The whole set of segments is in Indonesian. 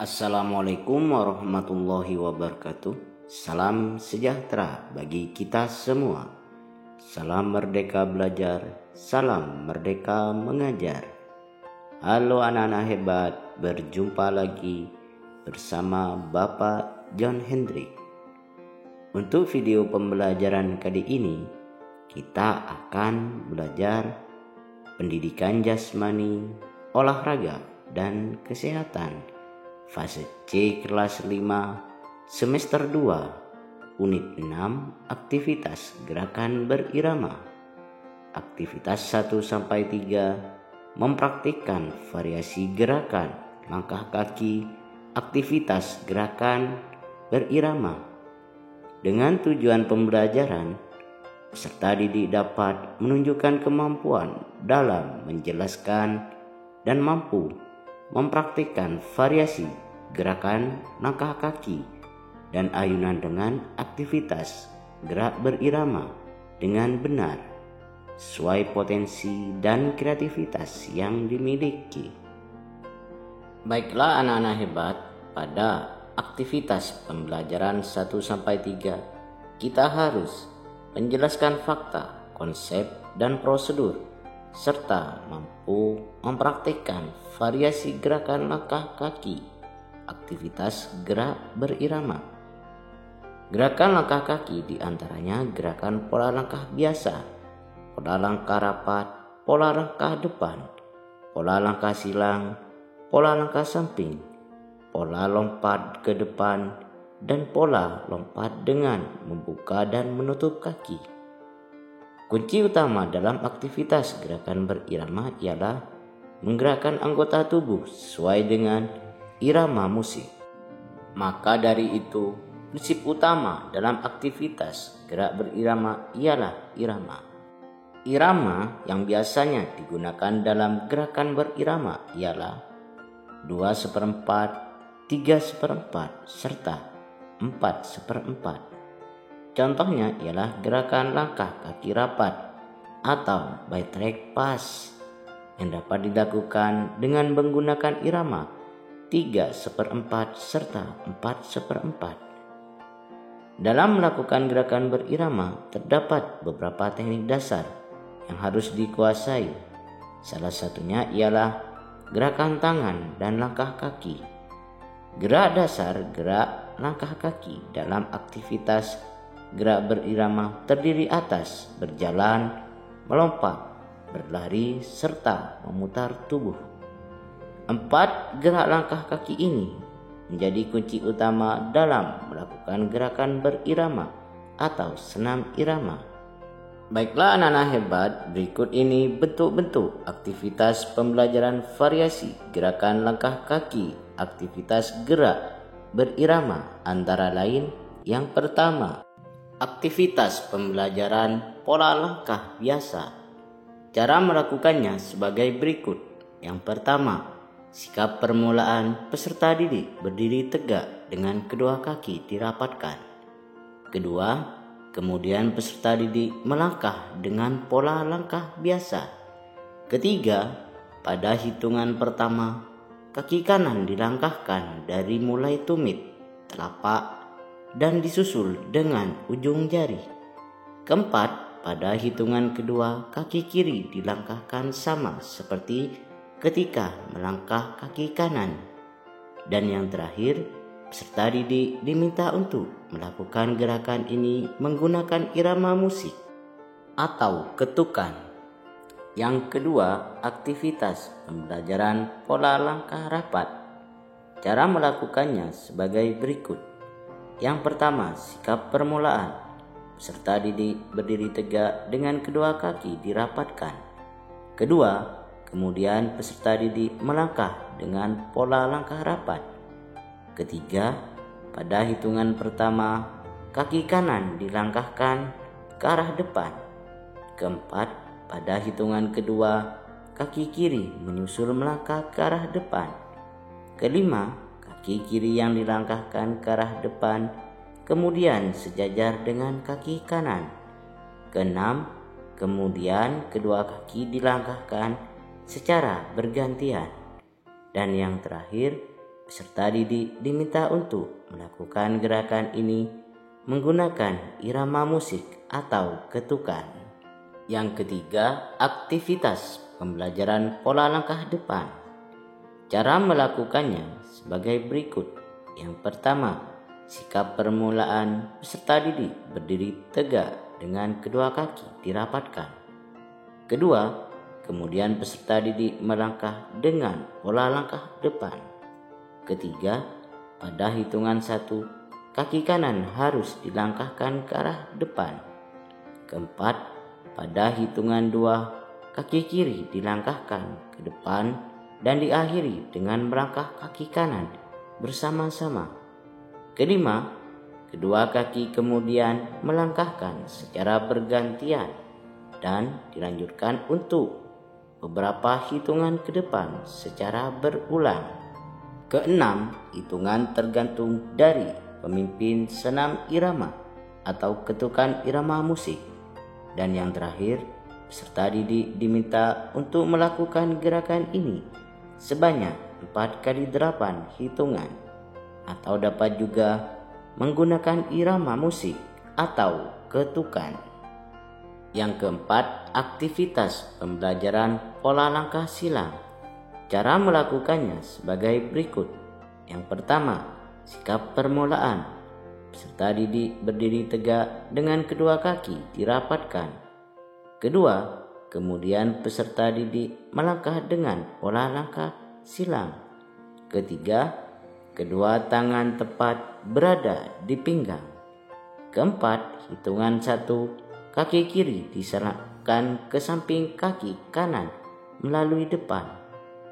Assalamualaikum warahmatullahi wabarakatuh. Salam sejahtera bagi kita semua. Salam merdeka belajar, salam merdeka mengajar. Halo anak-anak hebat, berjumpa lagi bersama Bapak John Hendrik. Untuk video pembelajaran kali ini, kita akan belajar pendidikan jasmani, olahraga, dan kesehatan. Fase C kelas 5 semester 2 unit 6 aktivitas gerakan berirama. Aktivitas 1-3 mempraktikkan variasi gerakan langkah kaki, aktivitas gerakan berirama. Dengan tujuan pembelajaran, peserta didik dapat menunjukkan kemampuan dalam menjelaskan dan mampu mempraktikkan variasi gerakan langkah kaki dan ayunan dengan aktivitas gerak berirama dengan benar sesuai potensi dan kreativitas yang dimiliki. Baiklah anak-anak hebat, pada aktivitas pembelajaran 1-3 kita harus menjelaskan fakta, konsep, dan prosedur serta mampu mempraktikkan variasi gerakan langkah kaki, aktivitas gerak berirama. Gerakan langkah kaki diantaranya gerakan pola langkah biasa, pola langkah rapat, pola langkah depan, pola langkah silang, pola langkah samping, pola lompat ke depan, dan pola lompat dengan membuka dan menutup kaki. Kunci utama dalam aktivitas gerakan berirama ialah menggerakkan anggota tubuh sesuai dengan irama musik. Maka dari itu, prinsip utama dalam aktivitas gerak berirama ialah irama. Irama yang biasanya digunakan dalam gerakan berirama ialah 2/4, 3/4, serta 4/4. Contohnya ialah gerakan langkah kaki rapat atau by track pass yang dapat dilakukan dengan menggunakan irama 3/4 serta 4/4. Dalam melakukan gerakan berirama terdapat beberapa teknik dasar yang harus dikuasai. Salah satunya ialah gerakan tangan dan langkah kaki. Gerak dasar gerak langkah kaki dalam aktivitas gerak berirama terdiri atas berjalan, melompat, berlari, serta memutar tubuh. 4 gerak langkah kaki ini menjadi kunci utama dalam melakukan gerakan berirama atau senam irama. Baiklah anak-anak hebat, berikut ini bentuk-bentuk aktivitas pembelajaran variasi gerakan langkah kaki, aktivitas gerak berirama, antara lain yang pertama, aktivitas pembelajaran pola langkah biasa. Cara melakukannya sebagai berikut. Yang pertama, sikap permulaan peserta didik berdiri tegak dengan kedua kaki dirapatkan. Kedua, kemudian peserta didik melangkah dengan pola langkah biasa. Ketiga, pada hitungan pertama, kaki kanan dilangkahkan dari mulai tumit, telapak, dan disusul dengan ujung jari. Keempat, pada hitungan kedua, kaki kiri dilangkahkan sama seperti ketika melangkah kaki kanan. Dan yang terakhir, peserta didik diminta untuk melakukan gerakan ini menggunakan irama musik atau ketukan. Yang kedua, aktivitas pembelajaran pola langkah rapat. Cara melakukannya sebagai berikut. Yang pertama, sikap permulaan. Peserta didik berdiri tegak dengan kedua kaki dirapatkan. Kedua, kemudian peserta didik melangkah dengan pola langkah rapat. Ketiga, pada hitungan pertama, kaki kanan dilangkahkan ke arah depan. Keempat, pada hitungan kedua, kaki kiri menyusul melangkah ke arah depan. Kelima, kaki kiri yang dilangkahkan ke arah depan, kemudian sejajar dengan kaki kanan. Keenam, kemudian kedua kaki dilangkahkan secara bergantian. Dan yang terakhir, peserta didik diminta untuk melakukan gerakan ini menggunakan irama musik atau ketukan. Yang ketiga, aktivitas pembelajaran pola langkah depan. Cara melakukannya sebagai berikut. Yang pertama, sikap permulaan peserta didik berdiri tegak dengan kedua kaki dirapatkan. Kedua, kemudian peserta didik melangkah dengan pola langkah depan. Ketiga, pada hitungan 1, kaki kanan harus dilangkahkan ke arah depan. Keempat, pada hitungan 2, kaki kiri dilangkahkan ke depan dan diakhiri dengan melangkah kaki kanan bersama-sama. Kelima, kedua kaki kemudian melangkahkan secara bergantian dan dilanjutkan untuk beberapa hitungan ke depan secara berulang. Keenam, hitungan tergantung dari pemimpin senam irama atau ketukan irama musik. Dan yang terakhir, peserta didik diminta untuk melakukan gerakan ini sebanyak 4 kali 8 hitungan, atau dapat juga menggunakan irama musik atau ketukan. Yang keempat, aktivitas pembelajaran pola langkah silang. Cara melakukannya sebagai berikut. Yang pertama, sikap permulaan. Peserta didik berdiri tegak dengan kedua kaki dirapatkan. Kedua, kemudian peserta didik melangkah dengan pola langkah silang. Ketiga, kedua tangan tepat berada di pinggang. Keempat, hitungan 1, kaki kiri diserahkan ke samping kaki kanan melalui depan.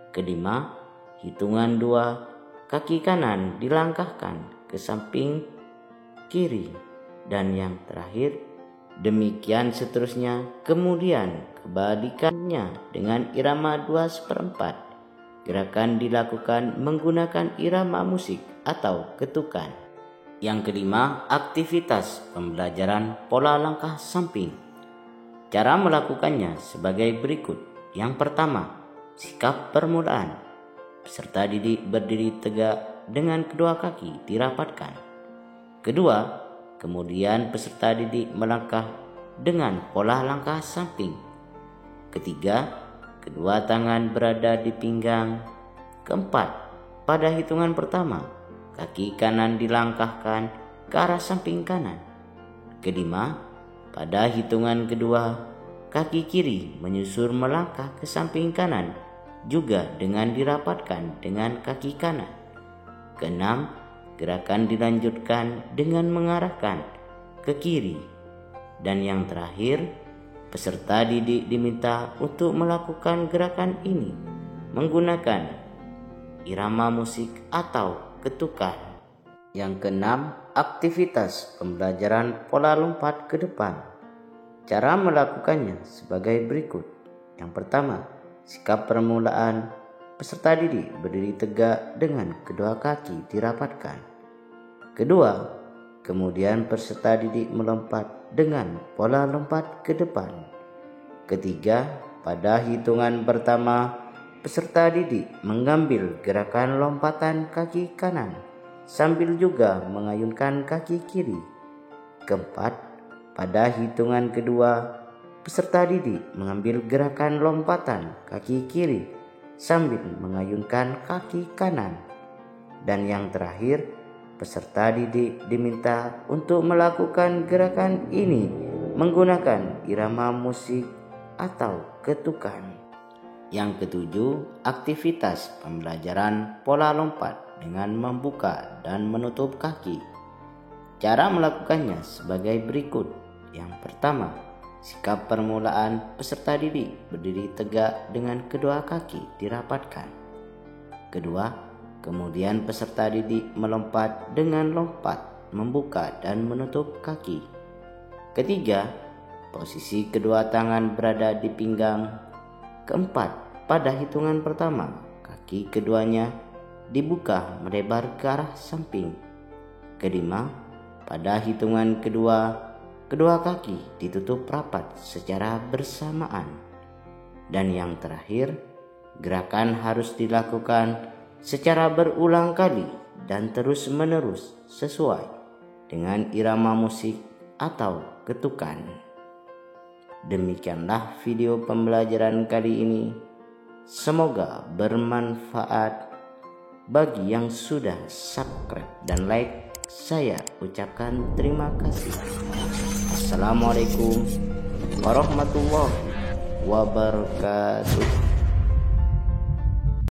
Kelima, hitungan 2, kaki kanan dilangkahkan ke samping kiri. Dan yang terakhir, demikian seterusnya. Kemudian kebalikannya dengan irama 2/4. Gerakan dilakukan menggunakan irama musik atau ketukan. Yang kelima, aktivitas pembelajaran pola langkah samping. Cara melakukannya sebagai berikut. Yang pertama, sikap permulaan. Peserta didik berdiri tegak dengan kedua kaki dirapatkan. Kedua, kemudian peserta didik melangkah dengan pola langkah samping. Ketiga, kedua tangan berada di pinggang. Keempat, pada hitungan pertama, kaki kanan dilangkahkan ke arah samping kanan. Kelima, pada hitungan kedua, kaki kiri menyusur melangkah ke samping kanan juga dengan dirapatkan dengan kaki kanan. Keenam, gerakan dilanjutkan dengan mengarahkan ke kiri. Dan yang terakhir, peserta didik diminta untuk melakukan gerakan ini menggunakan irama musik atau ketukan. Yang keenam, aktivitas pembelajaran pola lompat ke depan. Cara melakukannya sebagai berikut. Yang pertama, sikap permulaan. Peserta didik berdiri tegak dengan kedua kaki dirapatkan. Kedua, kemudian peserta didik melompat dengan pola lompat ke depan. Ketiga, pada hitungan pertama, peserta didik mengambil gerakan lompatan kaki kanan sambil juga mengayunkan kaki kiri. Keempat, pada hitungan kedua, peserta didik mengambil gerakan lompatan kaki kiri sambil mengayunkan kaki kanan. Dan yang terakhir, peserta didik diminta untuk melakukan gerakan ini menggunakan irama musik atau ketukan. Yang ketujuh, aktivitas pembelajaran pola lompat dengan membuka dan menutup kaki. Cara melakukannya sebagai berikut. Yang pertama, sikap permulaan. Peserta didik berdiri tegak dengan kedua kaki dirapatkan. Kedua, kemudian peserta didik melompat dengan lompat, membuka dan menutup kaki. Ketiga, posisi kedua tangan berada di pinggang. Keempat, pada hitungan pertama, kaki keduanya dibuka melebar ke arah samping. Kelima, pada hitungan kedua, kedua kaki ditutup rapat secara bersamaan. Dan yang terakhir, gerakan harus dilakukan secara berulang kali dan terus-menerus sesuai dengan irama musik atau ketukan. Demikianlah video pembelajaran kali ini. Semoga bermanfaat. Bagi yang sudah subscribe dan like, saya ucapkan terima kasih. Assalamualaikum warahmatullahi wabarakatuh.